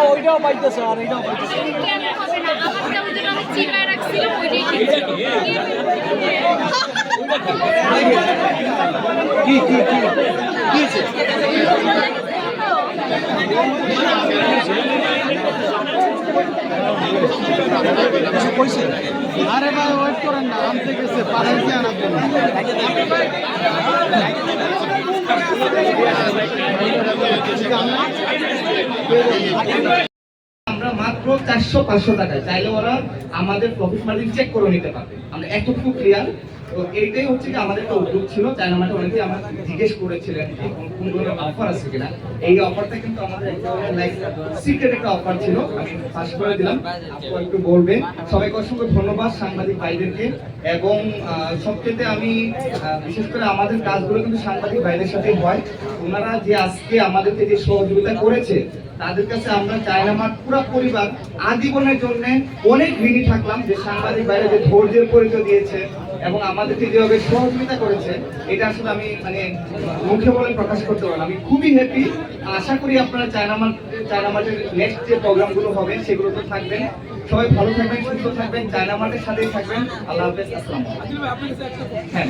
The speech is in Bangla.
ওইটাও পাইতেছে আর এইটাও পাইতেছে কি কি কি কইছে আরে ভাই ওয়েট করেন না আনতে গেছে পাঠাইছি আনার জন্য আমরা মাত্র 400-500 টাকায় চাইলে ওরা আমাদের প্রফিট মার্জিন চেক করে নিতে পারবে। আমরা এতটুকু ক্লিয়ার। তো এইটাই হচ্ছে কি আমাদের একটা উদ্যোগ ছিল। চায়না মার্টে অনেকেই আমরা জিজ্ঞেস করেছিলেন কোন ধরনের অফার আছে কিনা। এই অফারটা কিন্তু আমাদের একটা লাইক সিক্রেট একটা অফার ছিল। আমি পাস করে দিলাম, আপু একটু বলবেন। সবাইকে অসংখ্য ধন্যবাদ সাংবাদিক ভাইদেরকে। এবং সবচেয়ে আমি বিশেষ করে আমাদের কাজগুলো কিন্তু সাংবাদিক ভাইদের সাথে হয়। ওনারা যে আজকে আমাদেরকে যে সহযোগিতা করেছে তাদের কাছে আমরা চায়না মার্ট পুরো পরিবার আজীবনের জন্য অনেক ঋণী থাকলাম। যে সাংবাদিক ভাইরা যে ধৈর্যের পরিচয় দিয়েছে এবং আমাদেরকে যেভাবে সহযোগিতা করেছে, এটা আসলে আমি মানে মুখে বলে প্রকাশ করতে পারলাম। আমি খুবই হ্যাপি। আশা করি আপনারা চায়না মার্টের নেক্সট যে প্রোগ্রামগুলো হবে সেগুলোতে থাকবেন। সবাই ভালো থাকবেন, সুস্থ থাকবেন, চায়না মার্টের সাথেই থাকবেন। আল্লাহ হাফেজ, আসসালামু আলাইকুম। হ্যাঁ